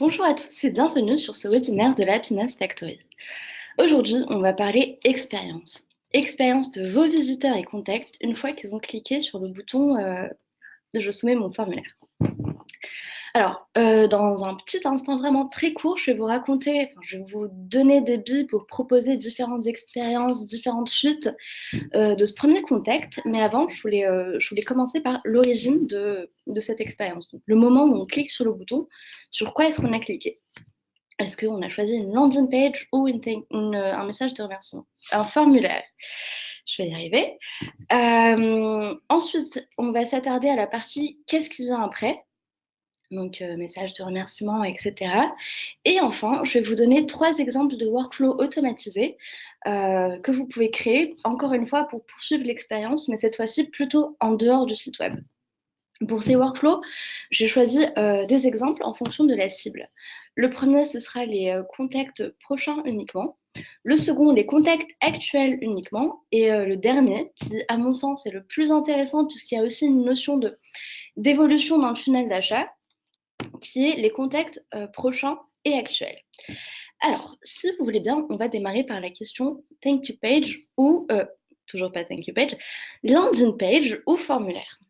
Bonjour à tous et bienvenue sur ce webinaire de la Happiness Factory. Aujourd'hui, on va parler expérience. Expérience de vos visiteurs et contacts une fois qu'ils ont cliqué sur le bouton Je soumets mon formulaire. Alors, dans un petit instant vraiment très court, je vais vous raconter, je vais vous donner des billes pour proposer différentes expériences, différentes suites de ce premier contact. Mais avant, je voulais commencer par l'origine de cette expérience. Donc, le moment où on clique sur le bouton, sur quoi est-ce qu'on a cliqué? Est-ce qu'on a choisi une landing page ou un message de remerciement? Un formulaire. Je vais y arriver. Ensuite, on va s'attarder à la partie qu'est-ce qui vient après. Donc, message de remerciement, etc. Et enfin, je vais vous donner 3 exemples de workflows automatisés que vous pouvez créer, encore une fois, pour poursuivre l'expérience, mais cette fois-ci plutôt en dehors du site web. Pour ces workflows, j'ai choisi des exemples en fonction de la cible. Le premier, ce sera les contacts prochains uniquement. Le second, les contacts actuels uniquement. Et le dernier, qui à mon sens est le plus intéressant puisqu'il y a aussi une notion d'évolution dans le funnel d'achat, qui est les contacts prochains et actuels. Alors, si vous voulez bien, on va démarrer par la question Thank you page ou, toujours pas Thank you page, landing page ou formulaire.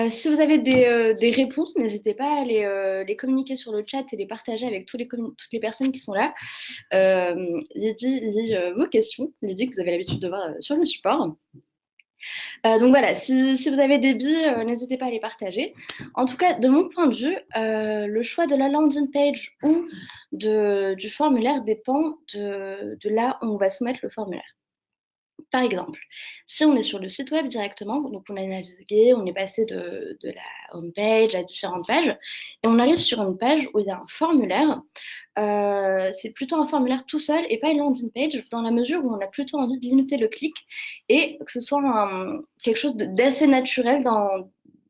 Si vous avez des réponses, n'hésitez pas à les communiquer sur le chat et les partager avec toutes les personnes qui sont là. Lydie lit vos questions. Lydie, que vous avez l'habitude de voir sur le support. Donc voilà, si vous avez des billes, n'hésitez pas à les partager. En tout cas, de mon point de vue, le choix de la landing page ou du formulaire dépend de là où on va soumettre le formulaire. Par exemple, si on est sur le site web directement, donc on a navigué, on est passé de la home page à différentes pages, et on arrive sur une page où il y a un formulaire. C'est plutôt un formulaire tout seul et pas une landing page, dans la mesure où on a plutôt envie de limiter le clic et que ce soit quelque chose d'assez naturel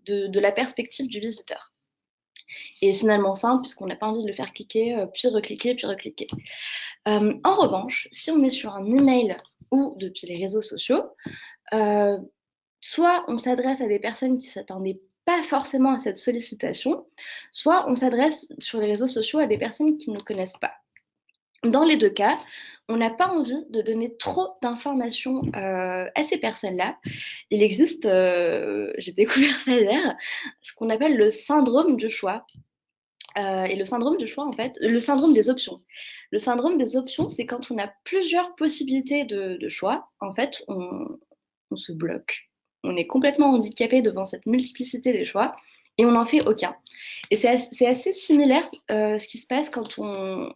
de la perspective du visiteur. Et finalement simple, puisqu'on n'a pas envie de le faire cliquer, puis recliquer, puis recliquer. En revanche, si on est sur un email ou depuis les réseaux sociaux, soit on s'adresse à des personnes qui ne s'attendaient pas forcément à cette sollicitation, soit on s'adresse sur les réseaux sociaux à des personnes qui ne nous connaissent pas. Dans les deux cas, on n'a pas envie de donner trop d'informations à ces personnes-là. Il existe, j'ai découvert ça hier, ce qu'on appelle le syndrome du choix. Et le syndrome du choix, en fait, le syndrome des options. Le syndrome des options, c'est quand on a plusieurs possibilités de choix, en fait, on se bloque. On est complètement handicapé devant cette multiplicité des choix et on n'en fait aucun. Et c'est assez similaire ce qui se passe quand on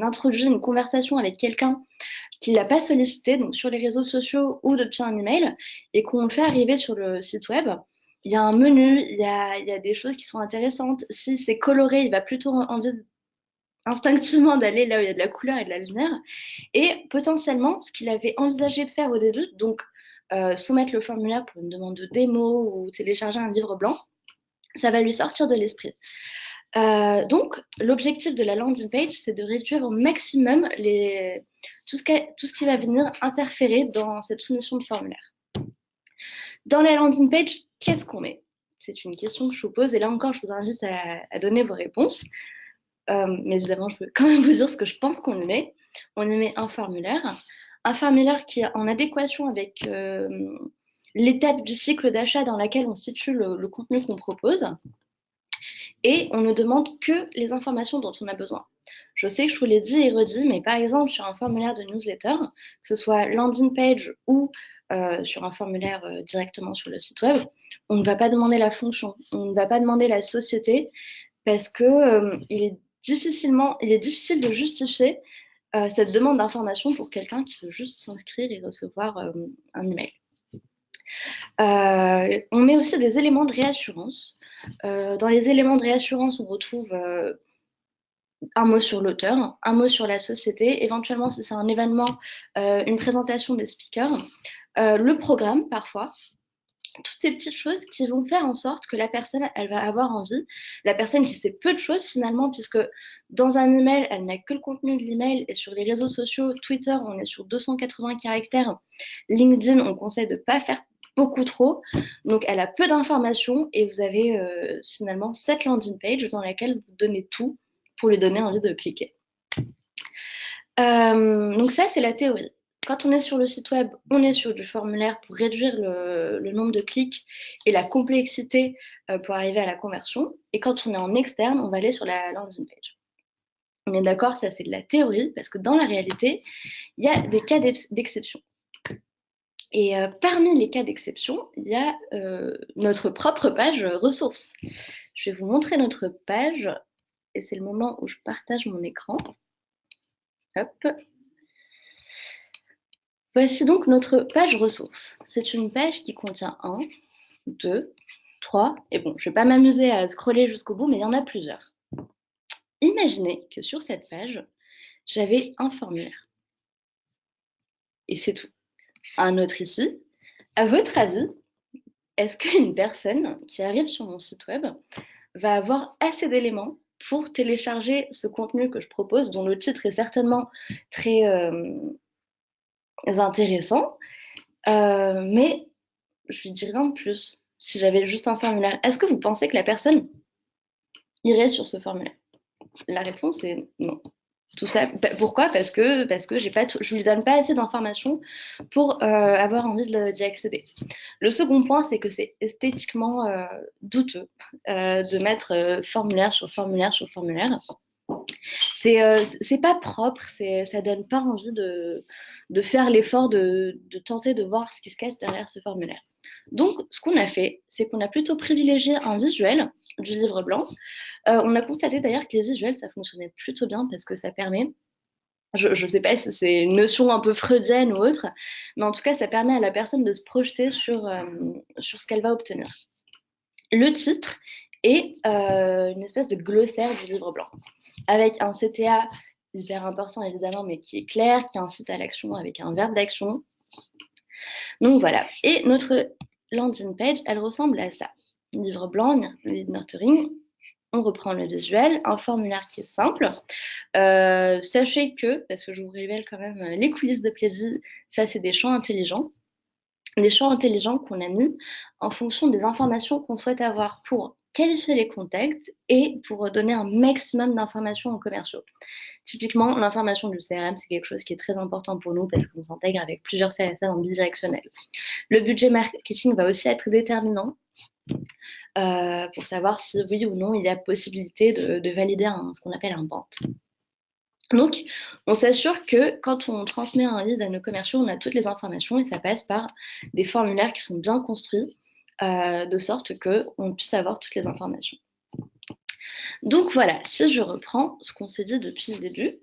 introduit une conversation avec quelqu'un qui ne l'a pas sollicité, donc sur les réseaux sociaux ou depuis un email, et qu'on le fait arriver sur le site web. Il y a un menu, il y a des choses qui sont intéressantes. Si c'est coloré, il va plutôt envie instinctivement d'aller là où il y a de la couleur et de la lumière. Et potentiellement, ce qu'il avait envisagé de faire au début, donc soumettre le formulaire pour une demande de démo ou télécharger un livre blanc, ça va lui sortir de l'esprit. Donc, l'objectif de la landing page, c'est de réduire au maximum tout ce qui va venir interférer dans cette soumission de formulaire. Dans la landing page, qu'est-ce qu'on met? C'est une question que je vous pose et là encore, je vous invite à donner vos réponses. Mais évidemment, je veux quand même vous dire ce que je pense qu'on y met. On y met un formulaire qui est en adéquation avec l'étape du cycle d'achat dans laquelle on situe le contenu qu'on propose. Et on ne demande que les informations dont on a besoin. Je sais que je vous l'ai dit et redit, mais par exemple, sur un formulaire de newsletter, que ce soit landing page ou sur un formulaire directement sur le site web, on ne va pas demander la fonction, on ne va pas demander la société, parce que il est difficile de justifier cette demande d'information pour quelqu'un qui veut juste s'inscrire et recevoir un email. On met aussi des éléments de réassurance. Dans les éléments de réassurance, on retrouve un mot sur l'auteur, un mot sur la société, éventuellement si c'est un événement, une présentation des speakers, le programme parfois. Toutes ces petites choses qui vont faire en sorte que la personne, elle va avoir envie, la personne qui sait peu de choses finalement, puisque dans un email, elle n'a que le contenu de l'email, et sur les réseaux sociaux, Twitter, on est sur 280 caractères, LinkedIn, on conseille de ne pas faire beaucoup trop, donc elle a peu d'informations, et vous avez finalement cette landing page dans laquelle vous donnez tout pour lui donner envie de cliquer. Donc ça, c'est la théorie. Quand on est sur le site web, on est sur du formulaire pour réduire le nombre de clics et la complexité pour arriver à la conversion. Et quand on est en externe, on va aller sur la landing page. On est d'accord, ça c'est de la théorie, parce que dans la réalité, il y a des cas d'exception. Et parmi les cas d'exception, il y a notre propre page ressources. Je vais vous montrer notre page, et c'est le moment où je partage mon écran. Hop. Voici donc notre page ressources. C'est une page qui contient 1, 2, 3, et bon, je ne vais pas m'amuser à scroller jusqu'au bout, mais il y en a plusieurs. Imaginez que sur cette page, j'avais un formulaire. Et c'est tout. Un autre ici. À votre avis, est-ce qu'une personne qui arrive sur mon site web va avoir assez d'éléments pour télécharger ce contenu que je propose, dont le titre est certainement très intéressant, mais je lui dis rien de plus. Si j'avais juste un formulaire, est-ce que vous pensez que la personne irait sur ce formulaire? La réponse est non. Tout ça, pourquoi? Parce que je lui donne pas assez d'informations pour avoir envie d'y accéder. Le second point, c'est que c'est esthétiquement douteux de mettre formulaire sur formulaire sur formulaire. C'est pas propre, ça donne pas envie de faire l'effort de tenter de voir ce qui se cache derrière ce formulaire. Donc, ce qu'on a fait, c'est qu'on a plutôt privilégié un visuel du livre blanc. On a constaté d'ailleurs que les visuels, ça fonctionnait plutôt bien parce que ça permet, je ne sais pas si c'est une notion un peu freudienne ou autre, mais en tout cas, ça permet à la personne de se projeter sur ce qu'elle va obtenir. Le titre est une espèce de glossaire du livre blanc, avec un CTA hyper important évidemment, mais qui est clair, qui incite à l'action avec un verbe d'action. Donc voilà. Et notre landing page, elle ressemble à ça. Livre blanc, lead nurturing, on reprend le visuel, un formulaire qui est simple. Sachez que, parce que je vous révèle quand même les coulisses de Plaisir, ça c'est des champs intelligents. Des champs intelligents qu'on a mis en fonction des informations qu'on souhaite avoir pour qualifier les contacts et pour donner un maximum d'informations aux commerciaux. Typiquement, l'information du CRM, c'est quelque chose qui est très important pour nous parce qu'on s'intègre avec plusieurs CSM en bidirectionnel. Le budget marketing va aussi être déterminant pour savoir si oui ou non il y a possibilité de valider ce qu'on appelle un band. Donc, on s'assure que quand on transmet un lead à nos commerciaux, on a toutes les informations et ça passe par des formulaires qui sont bien construits de sorte qu'on puisse avoir toutes les informations. Donc voilà, si je reprends ce qu'on s'est dit depuis le début,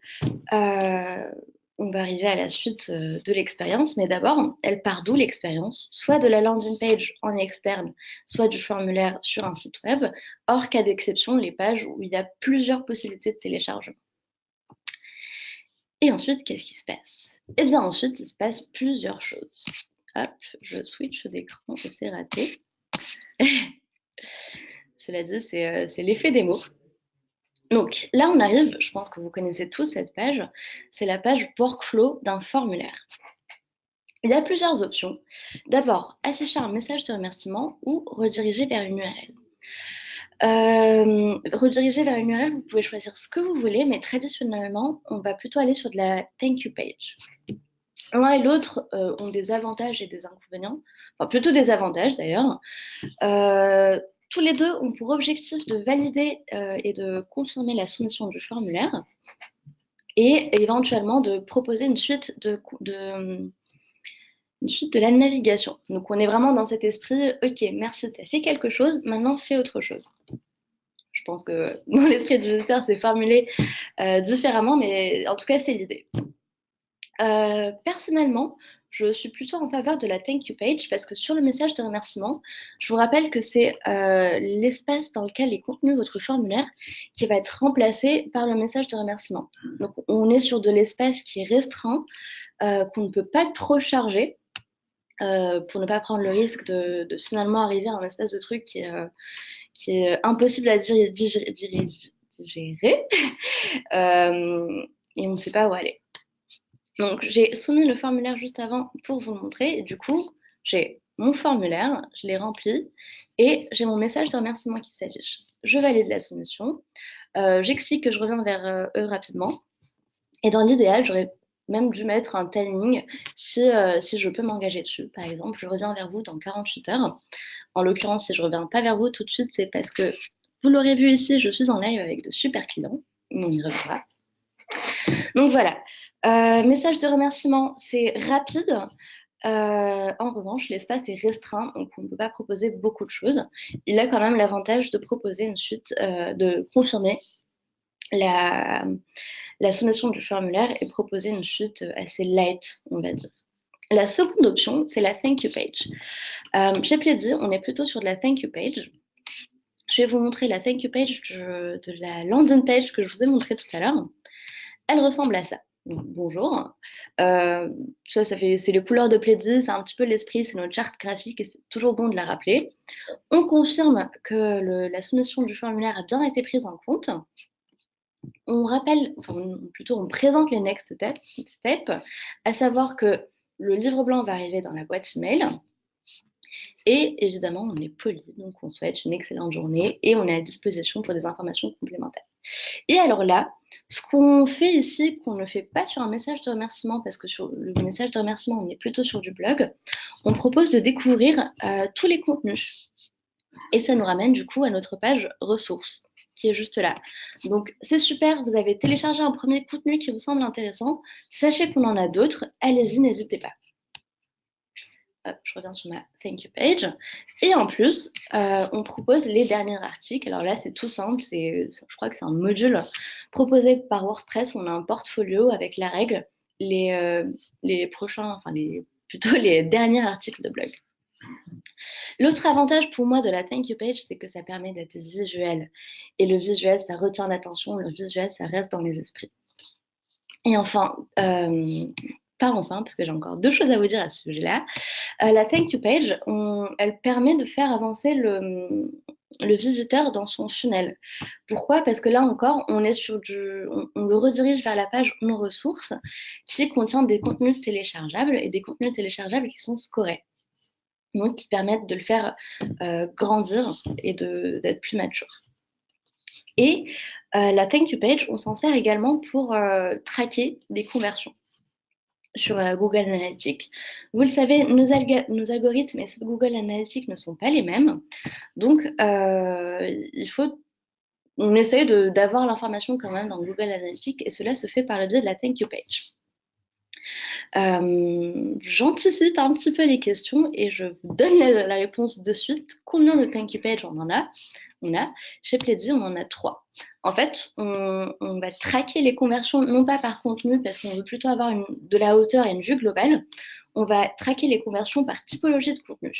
on va arriver à la suite de l'expérience, mais d'abord, elle part d'où l'expérience? Soit de la landing page en externe, soit du formulaire sur un site web, hors cas d'exception, les pages où il y a plusieurs possibilités de téléchargement. Et ensuite, qu'est-ce qui se passe? Eh bien ensuite, il se passe plusieurs choses. Hop, je switch d'écran et c'est raté. Cela dit, c'est l'effet des mots. Donc là, on arrive, je pense que vous connaissez tous cette page, c'est la page workflow d'un formulaire. Il y a plusieurs options. D'abord, afficher un message de remerciement ou rediriger vers une URL. Rediriger vers une URL, vous pouvez choisir ce que vous voulez, mais traditionnellement, on va plutôt aller sur de la thank you page. L'un et l'autre ont des avantages et des inconvénients, enfin plutôt des avantages d'ailleurs. Tous les deux ont pour objectif de valider et de confirmer la soumission du formulaire et éventuellement de proposer une suite de la navigation. Donc on est vraiment dans cet esprit, ok, merci, tu as fait quelque chose, maintenant fais autre chose. Je pense que dans l'esprit du visiteur, c'est formulé différemment, mais en tout cas, c'est l'idée. Personnellement, je suis plutôt en faveur de la thank you page parce que sur le message de remerciement, je vous rappelle que c'est l'espace dans lequel est contenu votre formulaire qui va être remplacé par le message de remerciement. Donc on est sur de l'espace qui est restreint, qu'on ne peut pas trop charger pour ne pas prendre le risque de finalement arriver à un espèce de truc qui est impossible à digérer et on ne sait pas où aller. Donc, j'ai soumis le formulaire juste avant pour vous le montrer. Et du coup, j'ai mon formulaire, je l'ai rempli et j'ai mon message de remerciement qui s'affiche. Je valide la soumission, j'explique que je reviens vers eux rapidement et dans l'idéal, j'aurais même dû mettre un timing si je peux m'engager dessus. Par exemple, je reviens vers vous dans 48 heures. En l'occurrence, si je reviens pas vers vous tout de suite, c'est parce que vous l'aurez vu ici, je suis en live avec de super clients. On y reviendra. Donc voilà, message de remerciement, c'est rapide. En revanche, l'espace est restreint, donc on ne peut pas proposer beaucoup de choses. Il a quand même l'avantage de proposer une suite, de confirmer la, la soumission du formulaire et proposer une suite assez light, on va dire. La seconde option, c'est la thank you page. Chez Pleddy, on est plutôt sur de la thank you page. Je vais vous montrer la thank you page de la landing page que je vous ai montré tout à l'heure. Elle ressemble à ça. Donc, bonjour. C'est les couleurs de Pleddy, c'est un petit peu l'esprit, c'est notre charte graphique et c'est toujours bon de la rappeler. On confirme que la soumission du formulaire a bien été prise en compte. On rappelle, enfin plutôt on présente les next steps, à savoir que le livre blanc va arriver dans la boîte email. Et évidemment, on est poli, donc on souhaite une excellente journée et on est à disposition pour des informations complémentaires. Et alors là, ce qu'on fait ici, qu'on ne fait pas sur un message de remerciement, parce que sur le message de remerciement, on est plutôt sur du blog, on propose de découvrir tous les contenus. Et ça nous ramène du coup à notre page ressources, qui est juste là. Donc c'est super, vous avez téléchargé un premier contenu qui vous semble intéressant, sachez qu'on en a d'autres, allez-y, n'hésitez pas. Hop, je reviens sur ma thank you page. Et en plus, on propose les derniers articles. Alors là, c'est tout simple. Je crois que c'est un module proposé par WordPress. On a un portfolio avec la règle, les prochains, enfin plutôt les derniers articles de blog. L'autre avantage pour moi de la thank you page, c'est que ça permet d'être visuel. Et le visuel, ça retient l'attention. Le visuel, ça reste dans les esprits. Et enfin, pas enfin, parce que j'ai encore deux choses à vous dire à ce sujet-là. La thank you page, elle permet de faire avancer le visiteur dans son funnel. Pourquoi? Parce que là encore, on est sur on le redirige vers la page nos ressources qui contient des contenus téléchargeables et des contenus téléchargeables qui sont scorés. Donc qui permettent de le faire grandir et d'être plus mature. Et la thank you page, on s'en sert également pour traquer des conversions sur Google Analytics. Vous le savez, nos algorithmes et ceux de Google Analytics ne sont pas les mêmes. Donc, on essaye d'avoir l'information quand même dans Google Analytics et cela se fait par le biais de la thank you page. J'anticipe un petit peu les questions et je vous donne la réponse de suite. Combien de thank you page on en a? Chez Pleddy, on en a 3. En fait, on va traquer les conversions, non pas par contenu, parce qu'on veut plutôt avoir de la hauteur et une vue globale. On va traquer les conversions par typologie de contenu.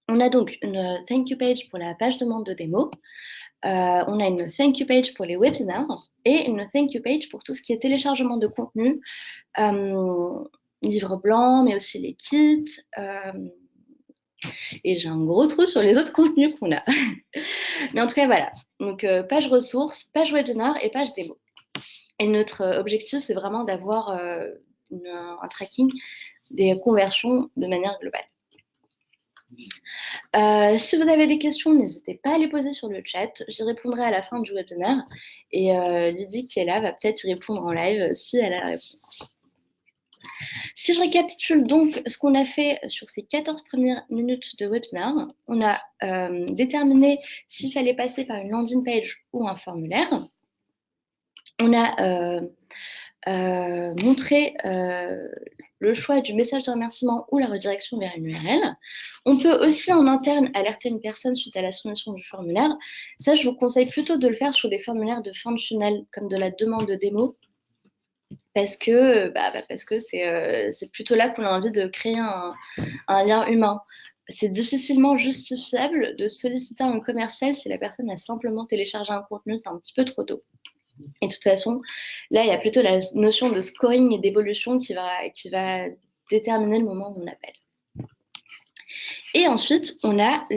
On a donc une thank you page pour la page demande de démo. On a une thank you page pour les webinars et une thank you page pour tout ce qui est téléchargement de contenu, livre blanc, mais aussi les kits. Et j'ai un gros trou sur les autres contenus qu'on a. Mais en tout cas, voilà. Donc, page ressources, page webinar et page démo. Et notre objectif, c'est vraiment d'avoir un tracking des conversions de manière globale. Si vous avez des questions, n'hésitez pas à les poser sur le chat. J'y répondrai à la fin du webinaire. Et Lydie, qui est là, va peut-être y répondre en live si elle a la réponse. Si je récapitule donc ce qu'on a fait sur ces 14 premières minutes de webinaire, on a déterminé s'il fallait passer par une landing page ou un formulaire. On a montré le choix du message de remerciement ou la redirection vers une URL. On peut aussi en interne alerter une personne suite à la soumission du formulaire. Ça, je vous conseille plutôt de le faire sur des formulaires de fin de funnel, comme de la demande de démo, parce que c'est plutôt là qu'on a envie de créer un lien humain. C'est difficilement justifiable de solliciter un commercial si la personne a simplement téléchargé un contenu, c'est un petit peu trop tôt. Et de toute façon, là, il y a plutôt la notion de scoring et d'évolution qui va déterminer le moment où on appelle. Et ensuite, on a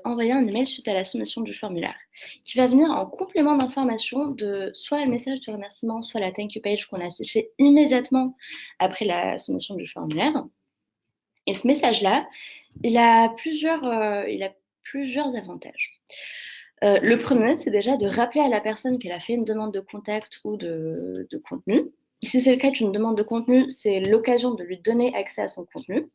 envoyé un email suite à la soumission du formulaire, qui va venir en complément d'information de soit le message de remerciement, soit la thank you page qu'on a affiché immédiatement après la soumission du formulaire. Et ce message-là, Il a plusieurs avantages. Le premier, c'est déjà de rappeler à la personne qu'elle a fait une demande de contact ou de contenu. Si c'est le cas d'une demande de contenu, c'est l'occasion de lui donner accès à son contenu.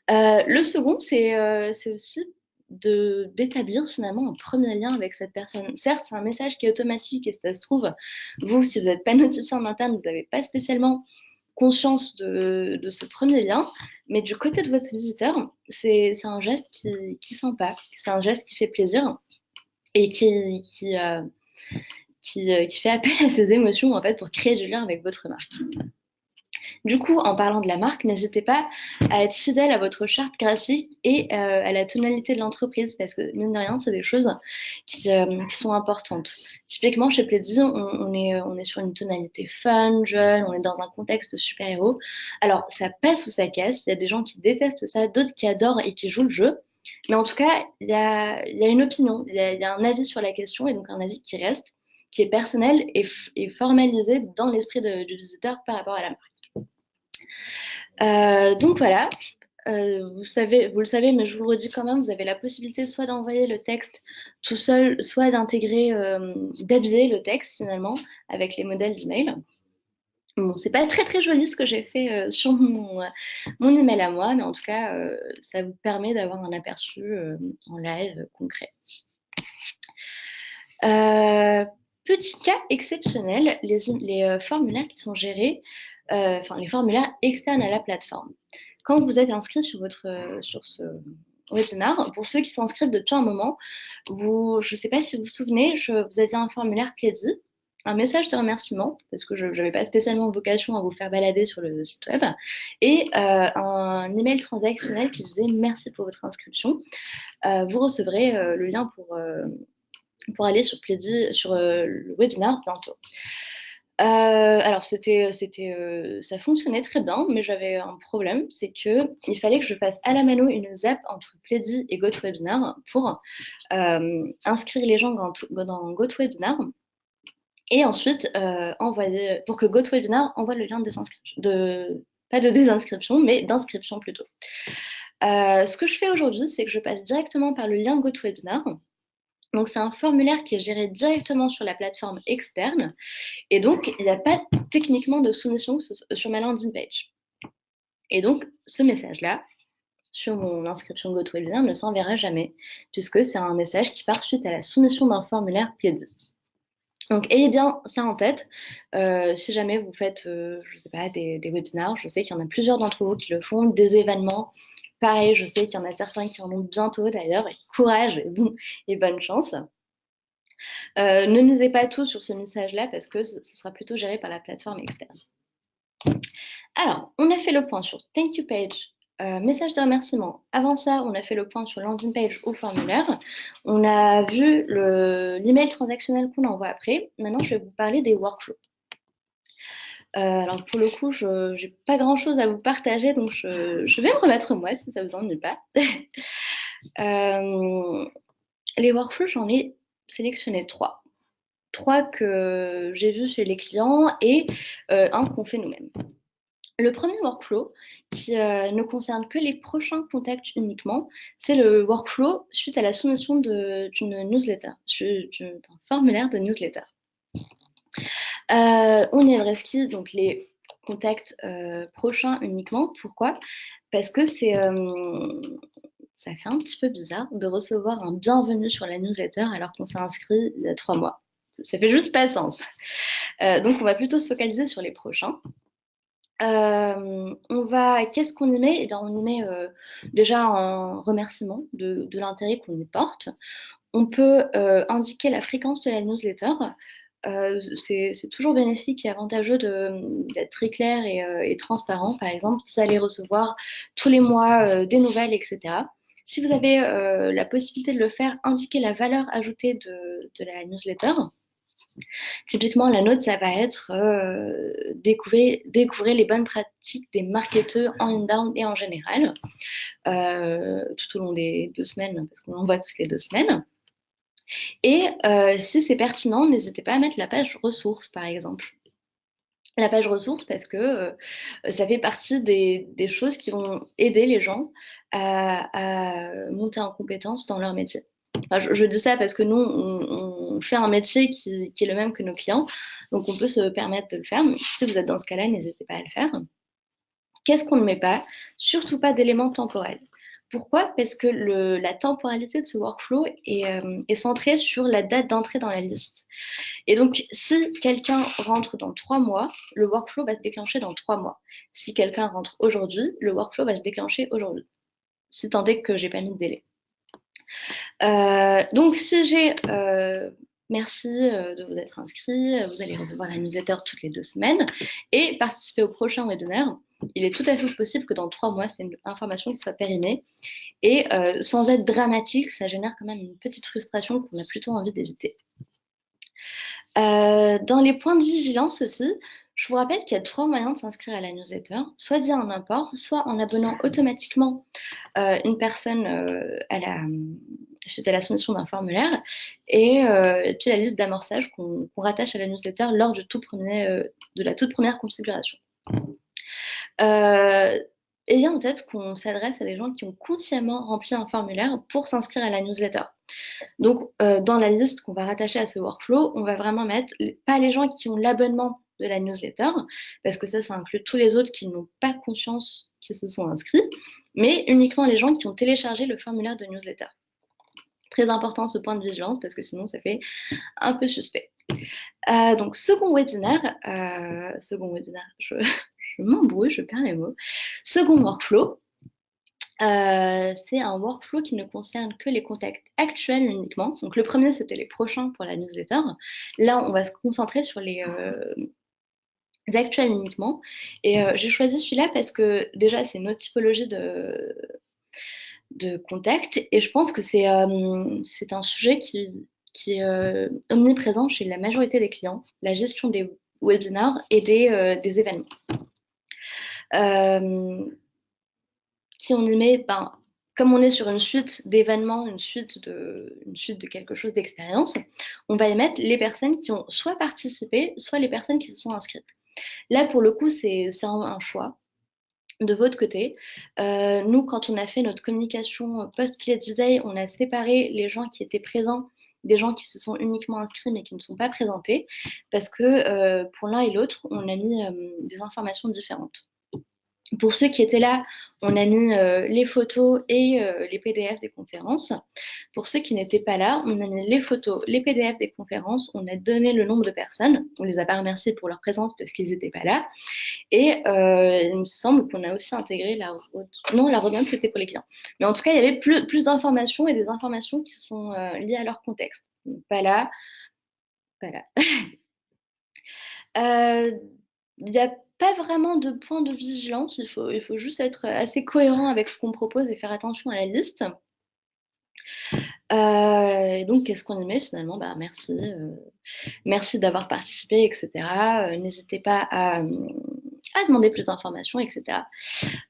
Le second, c'est aussi d'établir finalement un premier lien avec cette personne. Certes, c'est un message qui est automatique et si ça se trouve, vous, si vous n'êtes pas notifié en interne, vous n'avez pas spécialement conscience de ce premier lien, mais du côté de votre visiteur, c'est un geste qui est sympa, c'est un geste qui fait plaisir et qui fait appel à ses émotions en fait pour créer du lien avec votre marque. Du coup, en parlant de la marque, n'hésitez pas à être fidèle à votre charte graphique et à la tonalité de l'entreprise parce que, mine de rien, c'est des choses qui sont importantes. Typiquement, chez Pledzi, on est sur une tonalité fun, jeune, on est dans un contexte de super-héros. Alors, ça passe ou ça casse. Il y a des gens qui détestent ça, d'autres qui adorent et qui jouent le jeu. Mais en tout cas, il y a une opinion, il y a un avis sur la question et donc un avis qui reste, qui est personnel et formalisé dans l'esprit du visiteur par rapport à la marque. Donc voilà, vous le savez, mais je vous le redis quand même, vous avez la possibilité soit d'envoyer le texte tout seul, soit d'intégrer, d'habiller le texte finalement avec les modèles d'email. Bon, c'est pas très très joli ce que j'ai fait sur mon email à moi, mais en tout cas, ça vous permet d'avoir un aperçu en live concret. Petit cas exceptionnel, les formulaires qui sont gérés, enfin les formulaires externes à la plateforme. Quand vous êtes inscrit sur ce webinaire, pour ceux qui s'inscrivent depuis un moment, je ne sais pas si vous vous souvenez, vous aviez un formulaire Pledzi, un message de remerciement, parce que je n'avais pas spécialement vocation à vous faire balader sur le site web, et un email transactionnel qui disait merci pour votre inscription. Vous recevrez le lien pour aller sur Pledzi, sur le webinaire bientôt. Alors ça fonctionnait très bien, mais j'avais un problème, c'est que il fallait que je fasse à la mano une zap entre Pledzi et GoToWebinar pour inscrire les gens dans GoToWebinar et ensuite envoyer pour que GoToWebinar envoie le lien de désinscription, pas de désinscription, mais d'inscription plutôt. Ce que je fais aujourd'hui, c'est que je passe directement par le lien GoToWebinar. Donc, c'est un formulaire qui est géré directement sur la plateforme externe. Et donc, il n'y a pas techniquement de soumission sur ma landing page. Et donc, ce message-là, sur mon inscription GoToWebinar, ne s'enverra jamais, puisque c'est un message qui part suite à la soumission d'un formulaire Pledzi. Donc, ayez bien ça en tête. Si jamais vous faites, je ne sais pas, des webinars, je sais qu'il y en a plusieurs d'entre vous qui le font, des événements. Pareil, je sais qu'il y en a certains qui en ont bientôt d'ailleurs, et courage et bonne chance. Ne misez pas tout sur ce message-là parce que ce sera plutôt géré par la plateforme externe. Alors, on a fait le point sur Thank You Page, message de remerciement. Avant ça, on a fait le point sur landing page ou formulaire. On a vu l'email transactionnel qu'on envoie après. Maintenant, je vais vous parler des workflows. Alors pour le coup, je n'ai pas grand chose à vous partager, donc je vais me remettre moi si ça vous ennuie pas. Les workflows, j'en ai sélectionné 3. 3 que j'ai vus chez les clients et un qu'on fait nous-mêmes. Le premier workflow, qui ne concerne que les prochains contacts uniquement, c'est le workflow suite à la soumission d'une newsletter, d'un formulaire de newsletter. On y adresse qui? Donc les contacts prochains uniquement. Pourquoi? Parce que ça fait un petit peu bizarre de recevoir un bienvenue sur la newsletter alors qu'on s'est inscrit il y a 3 mois. Ça fait juste pas sens. Donc on va plutôt se focaliser sur les prochains. Qu'est-ce qu'on y met? Eh bien, on y met déjà un remerciement de l'intérêt qu'on y porte. On peut indiquer la fréquence de la newsletter. C'est toujours bénéfique et avantageux d'être très clair et transparent. Par exemple, vous allez recevoir tous les mois des nouvelles, etc. Si vous avez la possibilité de le faire, indiquez la valeur ajoutée de la newsletter. Typiquement, la nôtre, ça va être découvrir les bonnes pratiques des marketeurs en inbound et en général, tout au long des 2 semaines, parce qu'on l'envoie toutes les 2 semaines. Et si c'est pertinent, n'hésitez pas à mettre la page ressources, par exemple. la page ressources parce que ça fait partie des choses qui vont aider les gens à monter en compétence dans leur métier. Enfin, je dis ça parce que nous, on fait un métier qui est le même que nos clients, donc on peut se permettre de le faire. Mais si vous êtes dans ce cas-là, n'hésitez pas à le faire. Qu'est-ce qu'on ne met pas? Surtout pas d'éléments temporels. Pourquoi? Parce que la temporalité de ce workflow est centrée sur la date d'entrée dans la liste. Et donc, si quelqu'un rentre dans 3 mois, le workflow va se déclencher dans 3 mois. Si quelqu'un rentre aujourd'hui, le workflow va se déclencher aujourd'hui. Si tant est que j'ai pas mis de délai. Donc, si j'ai merci de vous être inscrit, vous allez recevoir la newsletter toutes les 2 semaines et participer au prochain webinaire. Il est tout à fait possible que dans 3 mois, c'est une information qui soit périmée et sans être dramatique, ça génère quand même une petite frustration qu'on a plutôt envie d'éviter. Dans les points de vigilance aussi, je vous rappelle qu'il y a 3 moyens de s'inscrire à la newsletter, soit via un import, soit en abonnant automatiquement une personne suite à la soumission d'un formulaire, et puis la liste d'amorçage qu'on rattache à la newsletter lors de la toute première configuration. Ayez en tête qu'on s'adresse à des gens qui ont consciemment rempli un formulaire pour s'inscrire à la newsletter. Donc, dans la liste qu'on va rattacher à ce workflow, on va vraiment mettre pas les gens qui ont l'abonnement de la newsletter, parce que ça inclut tous les autres qui n'ont pas conscience qu'ils se sont inscrits, mais uniquement les gens qui ont téléchargé le formulaire de newsletter. Très important ce point de vigilance, parce que sinon ça fait un peu suspect. Donc, second webinaire, je m'embrouille, je perds les mots. Second workflow, c'est un workflow qui ne concerne que les contacts actuels uniquement. Donc le premier, c'était les prochains pour la newsletter. Là, on va se concentrer sur les actuels uniquement. Et j'ai choisi celui-là parce que déjà, c'est une autre typologie de contact. Et je pense que c'est un sujet qui est omniprésent chez la majorité des clients, la gestion des webinars et des événements. Qui on y met, comme on est sur une suite d'événements, une suite de quelque chose d'expérience, on va y mettre les personnes qui ont soit participé, soit les personnes qui se sont inscrites. Là, pour le coup, c'est un choix de votre côté. Nous, quand on a fait notre communication post-Pledge Day, on a séparé les gens qui étaient présents des gens qui se sont uniquement inscrits mais qui ne sont pas présentés, parce que pour l'un et l'autre, on a mis des informations différentes. Pour ceux qui étaient là, on a mis les photos et les PDF des conférences. Pour ceux qui n'étaient pas là, on a mis les photos, les PDF des conférences, on a donné le nombre de personnes. On les a pas remerciés pour leur présence parce qu'ils n'étaient pas là. Et il me semble qu'on a aussi intégré la roadmap, c'était pour les clients. Mais en tout cas, il y avait plus d'informations et des informations qui sont liées à leur contexte. Donc, pas là, pas là. Il n'y a pas vraiment de point de vigilance, il faut juste être assez cohérent avec ce qu'on propose et faire attention à la liste. Et donc, qu'est-ce qu'on y met finalement? Merci d'avoir participé, etc. N'hésitez pas à demander plus d'informations, etc.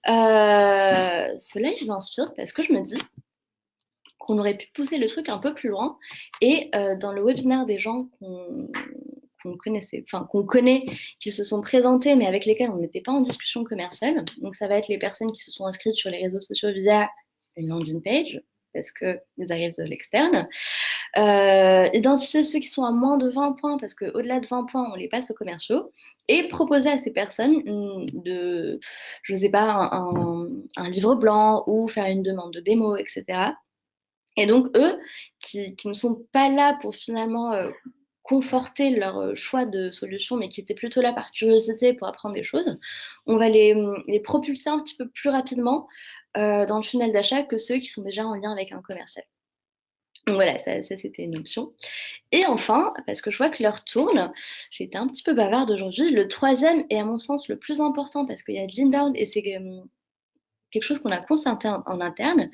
Ce live m'inspire parce que je me dis qu'on aurait pu pousser le truc un peu plus loin et dans le webinaire des gens qu'on connaît, qui se sont présentés, mais avec lesquels on n'était pas en discussion commerciale. Donc, ça va être les personnes qui se sont inscrites sur les réseaux sociaux via une landing page, parce qu'ils arrivent de l'externe. Identifier ceux qui sont à moins de 20 points, parce qu'au-delà de 20 points, on les passe aux commerciaux, et proposer à ces personnes je sais pas, un livre blanc ou faire une demande de démo, etc. Et donc, eux, qui ne sont pas là pour finalement conforter leur choix de solution, mais qui étaient plutôt là par curiosité pour apprendre des choses, on va les propulser un petit peu plus rapidement dans le funnel d'achat que ceux qui sont déjà en lien avec un commercial. Donc voilà, ça c'était une option. Et enfin, parce que je vois que l'heure tourne, j'ai été un petit peu bavarde aujourd'hui, le troisième est à mon sens le plus important parce qu'il y a de l'inbound et c'est quelque chose qu'on a constaté en interne,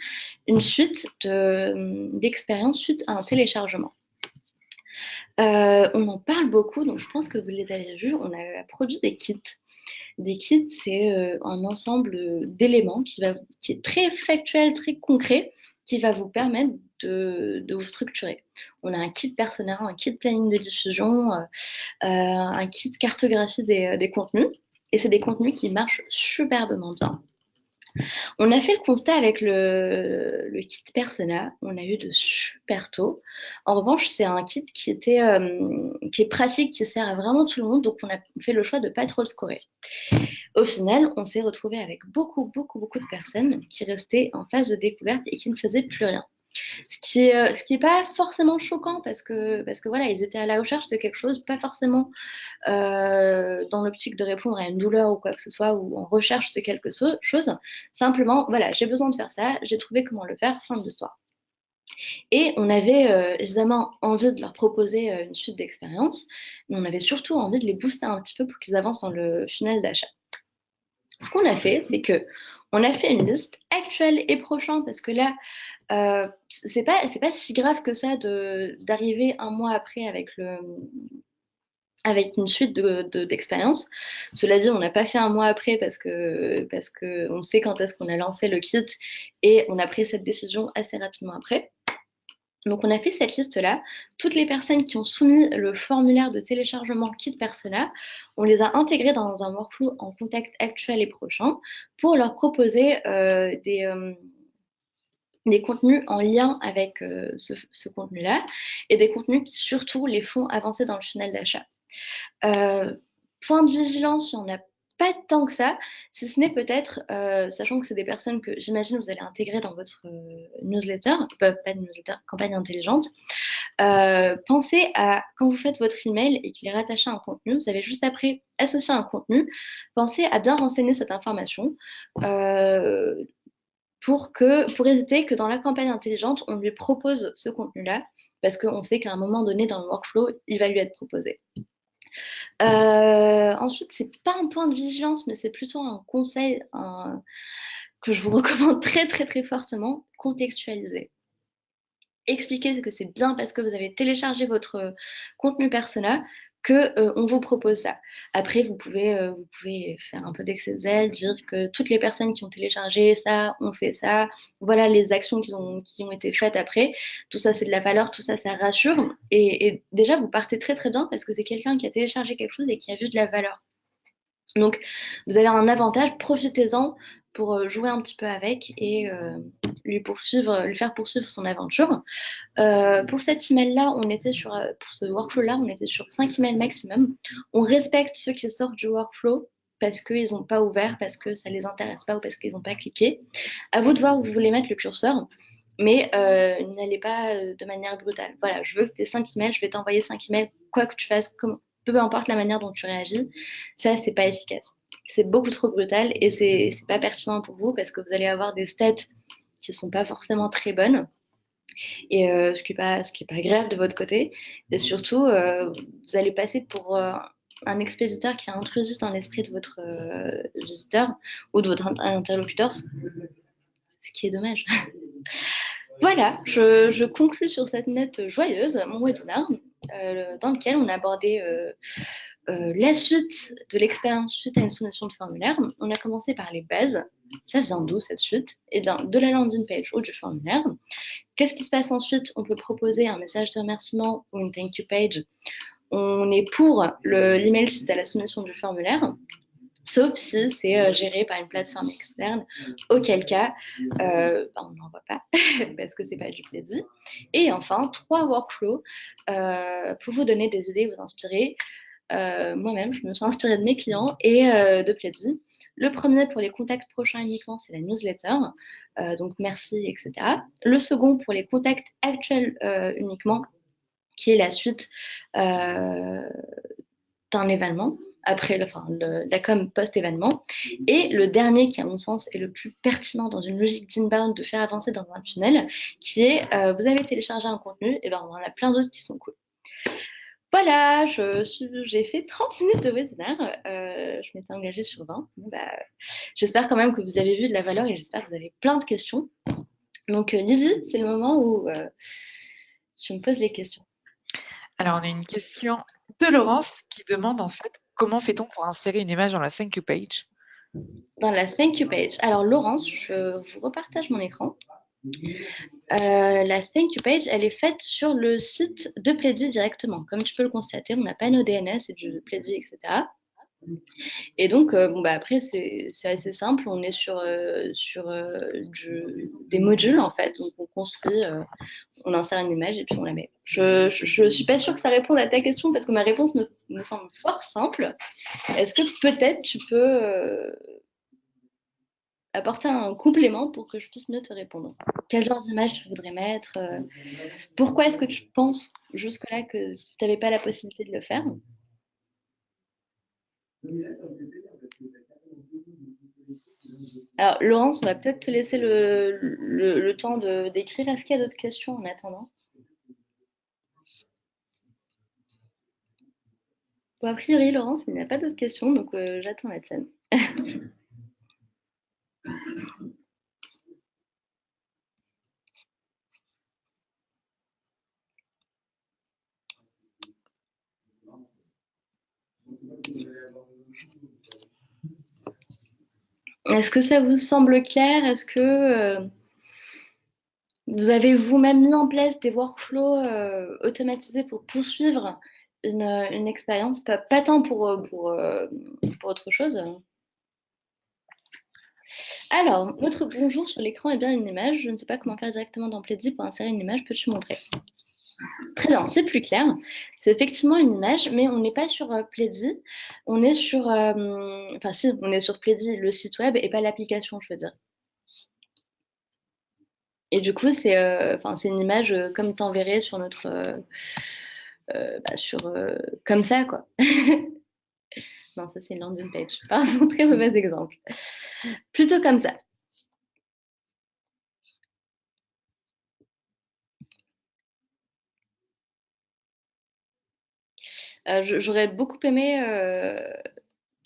une suite d'expériences suite à un téléchargement. On en parle beaucoup, donc je pense que vous les avez vus. On a produit des kits. Des kits, c'est un ensemble d'éléments qui est très factuel, très concret, qui va vous permettre de vous structurer. On a un kit persona, un kit planning de diffusion, un kit cartographie des contenus. Et c'est des contenus qui marchent superbement bien. On a fait le constat avec le kit Persona, on a eu de super taux. En revanche, c'est un kit qui est pratique, qui sert à vraiment tout le monde, donc on a fait le choix de pas trop le scorer. Au final, on s'est retrouvé avec beaucoup de personnes qui restaient en phase de découverte et qui ne faisaient plus rien. Ce qui est pas forcément choquant parce que voilà, ils étaient à la recherche de quelque chose, pas forcément dans l'optique de répondre à une douleur ou quoi que ce soit, ou en recherche de quelque chose. Simplement, voilà, j'ai besoin de faire ça, j'ai trouvé comment le faire, fin de l'histoire. Et on avait évidemment envie de leur proposer une suite d'expériences, mais on avait surtout envie de les booster un petit peu pour qu'ils avancent dans le funnel d'achat. Ce qu'on a fait, c'est que on a fait une liste actuelle et prochaine parce que là, c'est pas si grave que ça d'arriver un mois après avec une suite d'expériences. Cela dit, on n'a pas fait un mois après parce que on sait quand est-ce qu'on a lancé le kit et on a pris cette décision assez rapidement après. Donc on a fait cette liste-là. Toutes les personnes qui ont soumis le formulaire de téléchargement Kit Persona, on les a intégrées dans un workflow en contact actuel et prochain pour leur proposer des contenus en lien avec ce contenu-là et des contenus qui surtout les font avancer dans le funnel d'achat. Point de vigilance, il n'y en a pas tant que ça, si ce n'est peut-être, sachant que c'est des personnes que j'imagine vous allez intégrer dans votre newsletter, pas de newsletter, campagne intelligente, pensez à, quand vous faites votre email et qu'il est rattaché à un contenu, vous avez juste après associé un contenu, pensez à bien renseigner cette information pour éviter que dans la campagne intelligente, on lui propose ce contenu-là, parce qu'on sait qu'à un moment donné dans le workflow, il va lui être proposé. Ensuite, c'est pas un point de vigilance, mais c'est plutôt un conseil que je vous recommande très fortement, contextualiser. Expliquez que c'est bien parce que vous avez téléchargé votre contenu persona que on vous propose ça. Après, vous pouvez faire un peu d'excès de zèle, dire que toutes les personnes qui ont téléchargé ça ont fait ça. Voilà les actions qui ont été faites après. Tout ça, c'est de la valeur, tout ça, ça rassure. Et déjà, vous partez très bien parce que c'est quelqu'un qui a téléchargé quelque chose et qui a vu de la valeur. Donc, vous avez un avantage, profitez-en pour jouer un petit peu avec et lui faire poursuivre son aventure. Pour cet email-là, pour ce workflow-là, on était sur 5 emails maximum. On respecte ceux qui sortent du workflow parce qu'ils n'ont pas ouvert, parce que ça ne les intéresse pas ou parce qu'ils n'ont pas cliqué. À vous de voir où vous voulez mettre le curseur, mais n'allez pas de manière brutale. Voilà, je veux que tu aies 5 emails, je vais t'envoyer 5 emails, quoi que tu fasses, peu importe la manière dont tu réagis, ça, c'est pas efficace. C'est beaucoup trop brutal et c'est pas pertinent pour vous parce que vous allez avoir des stats qui sont pas forcément très bonnes et ce qui est pas grave de votre côté. Et surtout, vous allez passer pour un expéditeur qui est intrusif dans l'esprit de votre visiteur ou de votre interlocuteur, ce qui est dommage. Voilà, je conclus sur cette note joyeuse mon webinaire dans lequel on a abordé la suite de l'expérience suite à une soumission de formulaire. On a commencé par les bases. Ça vient d'où cette suite? Eh bien, de la landing page ou du formulaire. Qu'est-ce qui se passe ensuite? On peut proposer un message de remerciement ou une thank you page. On est pour l'email suite à la soumission du formulaire, sauf si c'est géré par une plateforme externe, auquel cas on n'en voit pas parce que c'est pas du Pledzi. Et enfin, 3 workflows pour vous donner des idées, vous inspirer. Moi-même, je me suis inspirée de mes clients et de Pledzi. Le premier pour les contacts prochains uniquement, c'est la newsletter, donc merci, etc. Le second pour les contacts actuels uniquement, qui est la suite d'un événement, après la com post-événement. Et le dernier, qui à mon sens est le plus pertinent dans une logique d'inbound de faire avancer dans un tunnel, qui est vous avez téléchargé un contenu, et ben on en a plein d'autres qui sont cool. Voilà, j'ai fait 30 minutes de webinaire. Je m'étais engagée sur 20. J'espère quand même que vous avez vu de la valeur et j'espère que vous avez plein de questions. Donc, Lydie, c'est le moment où tu me poses les questions. Alors, on a une question de Laurence qui demande en fait comment fait-on pour insérer une image dans la thank you page? Dans la thank you page. Alors, Laurence, je vous repartage mon écran. La thank you page, elle est faite sur le site de Pleddy directement. Comme tu peux le constater, on n'a pas nos DNS et du Pleddy, etc. Et donc, bon, bah, après, c'est assez simple. On est sur des modules, en fait. Donc, on construit, on insère une image et puis on la met. Je suis pas sûre que ça réponde à ta question parce que ma réponse me semble fort simple. Est-ce que peut-être tu peux apporter un complément pour que je puisse mieux te répondre? Quel genre d'image tu voudrais mettre? Pourquoi est-ce que tu penses jusque-là que tu n'avais pas la possibilité de le faire? Alors, Laurence, on va peut-être te laisser le temps d'écrire. Est-ce qu'il y a d'autres questions en attendant? Bon, a priori, Laurence, il n'y a pas d'autres questions, donc j'attends la tienne. Est-ce que ça vous semble clair? Est-ce que vous avez vous-même mis en place des workflows automatisés pour poursuivre une expérience, pas tant pour autre chose? Alors, notre bonjour sur l'écran est bien une image. Je ne sais pas comment faire directement dans Pledzi pour insérer une image. Peux-tu montrer? Très bien, c'est plus clair. C'est effectivement une image, mais on n'est pas sur Pledzi. On est sur, enfin si, on est sur Pledzi, le site web, et pas l'application, je veux dire. Et du coup, enfin, c'est une image comme t'enverrais sur notre, sur, comme ça, quoi. Non, ça c'est une landing page. Pardon, très mauvais exemple. Plutôt comme ça. J'aurais beaucoup aimé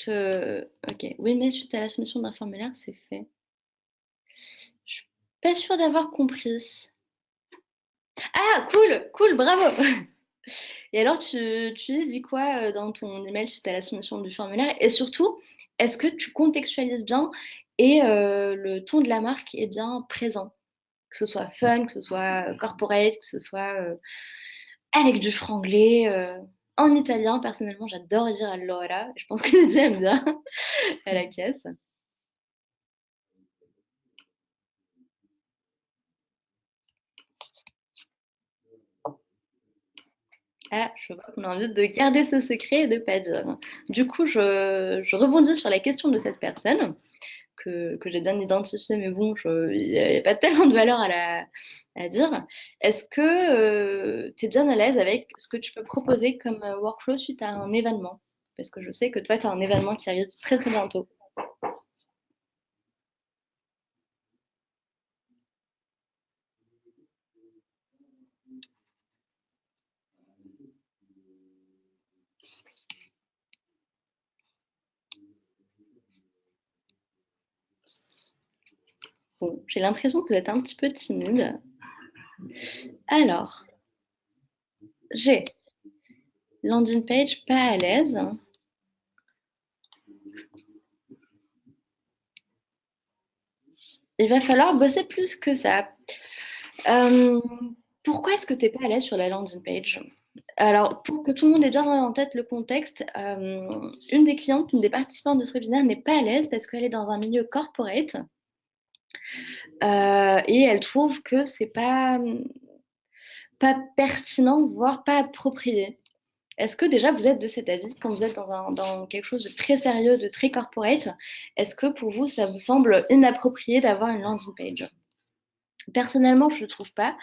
Ok, oui, mais suite à la soumission d'un formulaire, c'est fait. Je suis pas sûre d'avoir compris. Ah, cool, cool, bravo. Et alors, tu dis quoi dans ton email suite à la soumission du formulaire? Et surtout, est-ce que tu contextualises bien et le ton de la marque est bien présent? Que ce soit fun, que ce soit corporate, que ce soit avec du franglais. En italien, personnellement, j'adore dire allora. Je pense que les aime bien à la caisse. Ah, je vois qu'on a envie de garder ce secret et de pas dire. Du coup, je rebondis sur la question de cette personne que j'ai bien identifiée, mais bon, il n'y a pas tellement de valeur à dire. Est-ce que tu es bien à l'aise avec ce que tu peux proposer comme workflow suite à un événement? Parce que je sais que toi, tu as un événement qui arrive très très bientôt. Bon, j'ai l'impression que vous êtes un petit peu timide. Alors, j'ai landing page pas à l'aise. Il va falloir bosser plus que ça. Euh, Pourquoi est-ce que tu n'es pas à l'aise sur la landing page? Alors, pour que tout le monde ait bien en tête le contexte, une des clientes, une des participantes de ce webinaire n'est pas à l'aise parce qu'elle est dans un milieu corporate et elle trouve que c'est pas pertinent, voire pas approprié. Est-ce que déjà vous êtes de cet avis quand vous êtes dans quelque chose de très sérieux, de très corporate? Est-ce que pour vous, ça vous semble inapproprié d'avoir une landing page? Personnellement, je ne trouve pas.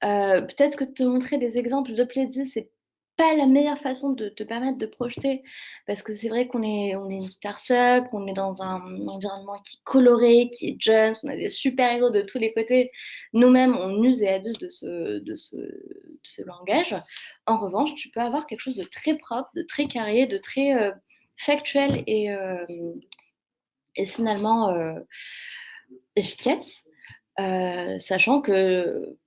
Peut-être que de te montrer des exemples de plaisir, c'est pas la meilleure façon de te permettre de projeter, parce que c'est vrai on est une start-up, on est dans un environnement qui est coloré, qui est jeune, on a des super-héros de tous les côtés. Nous-mêmes, on use et abuse de ce langage. En revanche, tu peux avoir quelque chose de très propre, de très carré, de très factuel et finalement efficace, sachant que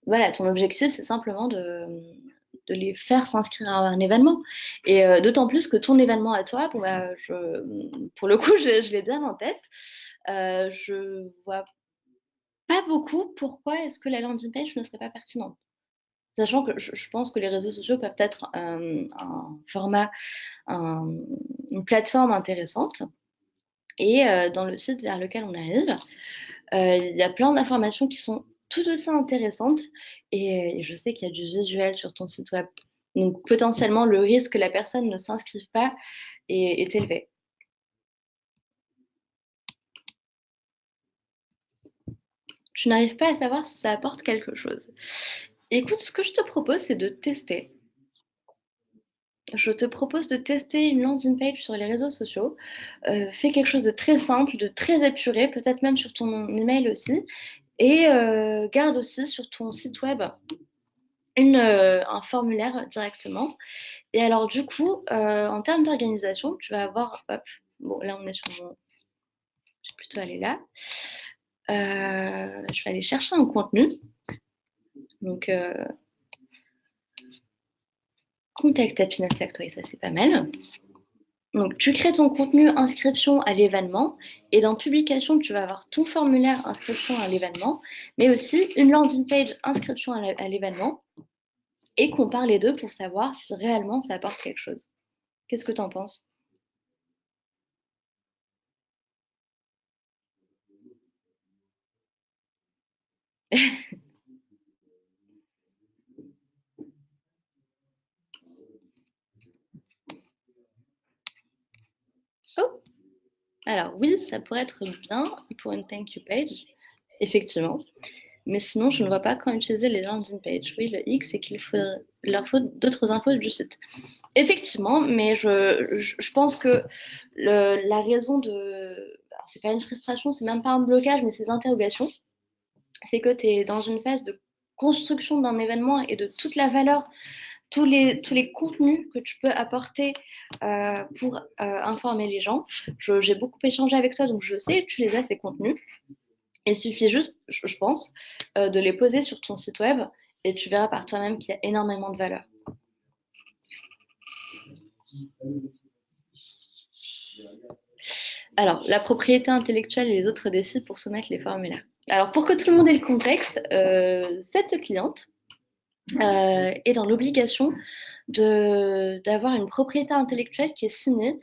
voilà, ton objectif, c'est simplement de les faire s'inscrire à un événement. Et d'autant plus que ton événement à toi, bon, bah, pour le coup, je l'ai bien en tête. Je vois pas beaucoup, pourquoi est-ce que la landing page ne serait pas pertinente? Sachant que je pense que les réseaux sociaux peuvent être un format, une plateforme intéressante. Et dans le site vers lequel on arrive, il y a plein d'informations qui sont tout aussi intéressantes. Et je sais qu'il y a du visuel sur ton site web. Donc potentiellement, le risque que la personne ne s'inscrive pas est élevé. Tu n'arrives pas à savoir si ça apporte quelque chose. Écoute, ce que je te propose, c'est de tester. Je te propose de tester une landing page sur les réseaux sociaux. Fais quelque chose de très simple, de très épuré, peut-être même sur ton email aussi. Et garde aussi sur ton site web un formulaire directement. Et alors du coup, en termes d'organisation, tu vas avoir, hop, bon là on est sur mon, je vais plutôt aller là. Je vais aller chercher un contenu. Donc Contact Happiness Factory, ça c'est pas mal. Donc tu crées ton contenu inscription à l'événement et dans publication tu vas avoir ton formulaire inscription à l'événement, mais aussi une landing page inscription à l'événement et compare les deux pour savoir si réellement ça apporte quelque chose. Qu'est-ce que tu en penses? Oh, alors oui, ça pourrait être bien pour une thank you page, effectivement. Mais sinon, je ne vois pas quand utiliser les landing pages. Oui, le X, c'est qu'il leur faut d'autres infos du site. Effectivement, mais je pense que la raison de... C'est pas une frustration, c'est même pas un blocage, mais ces interrogations, c'est que tu es dans une phase de construction d'un événement et de toute la valeur, tous les contenus que tu peux apporter pour informer les gens. J'ai beaucoup échangé avec toi, donc je sais que tu les as, ces contenus. Il suffit juste, je pense, de les poser sur ton site web et tu verras par toi-même qu'il y a énormément de valeur. Alors, la propriété intellectuelle et les autres défis pour soumettre les formulaires. Alors, pour que tout le monde ait le contexte, cette cliente est dans l'obligation d'avoir une propriété intellectuelle qui est signée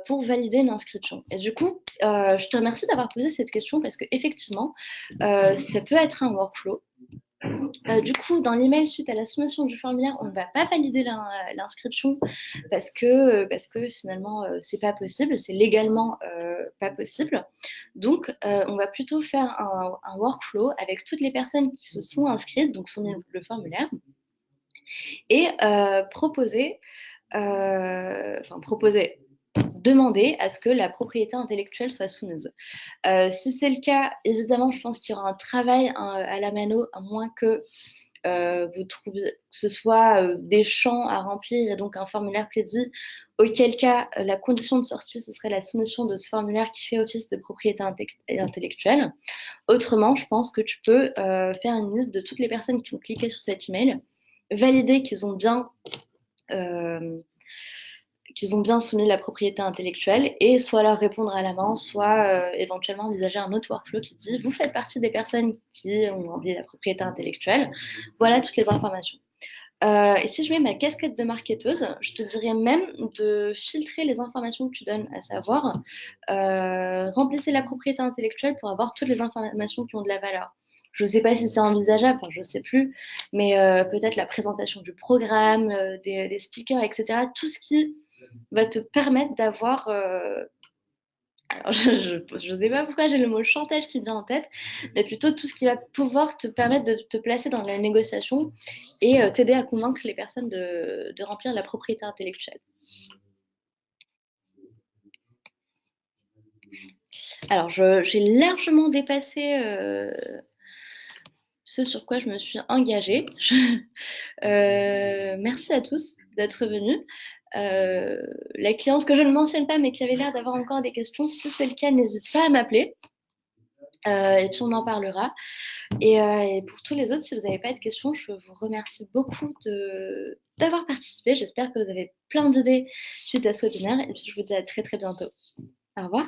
pour valider une inscription. Et du coup, je te remercie d'avoir posé cette question parce qu'effectivement, ça peut être un workflow. Du coup, dans l'email suite à la soumission du formulaire, on ne va pas valider l'inscription parce que finalement, c'est pas possible, c'est légalement pas possible. Donc, on va plutôt faire un workflow avec toutes les personnes qui se sont inscrites, donc soumettre le formulaire, et proposer, demander à ce que la propriété intellectuelle soit soumise. Si c'est le cas, évidemment, je pense qu'il y aura un travail à la mano, à moins que vous trouviez que ce soit des champs à remplir et donc un formulaire prédit, auquel cas la condition de sortie, ce serait la soumission de ce formulaire qui fait office de propriété intellectuelle. Autrement, je pense que tu peux faire une liste de toutes les personnes qui ont cliqué sur cet email, valider euh, qu'ils ont bien soumis la propriété intellectuelle et soit leur répondre à la main, soit éventuellement envisager un autre workflow qui dit vous faites partie des personnes qui ont rempli la propriété intellectuelle. Voilà toutes les informations. Et si je mets ma casquette de marketeuse, je te dirais même de filtrer les informations que tu donnes, à savoir remplissez la propriété intellectuelle pour avoir toutes les informations qui ont de la valeur. Je ne sais pas si c'est envisageable, enfin je ne sais plus, mais peut-être la présentation du programme, des speakers, etc. Tout ce qui va te permettre d'avoir alors, je ne sais pas pourquoi j'ai le mot chantage qui vient en tête, mais plutôt tout ce qui va pouvoir te permettre de te placer dans la négociation et t'aider à convaincre les personnes de remplir la propriété intellectuelle. Alors, j'ai largement dépassé ce sur quoi je me suis engagée. Merci à tous d'être venus. La cliente que je ne mentionne pas, mais qui avait l'air d'avoir encore des questions, si c'est le cas, n'hésite pas à m'appeler. Et puis on en parlera. Et pour tous les autres, si vous n'avez pas de questions, je vous remercie beaucoup d'avoir participé. J'espère que vous avez plein d'idées suite à ce webinaire. Et puis je vous dis à très très bientôt. Au revoir.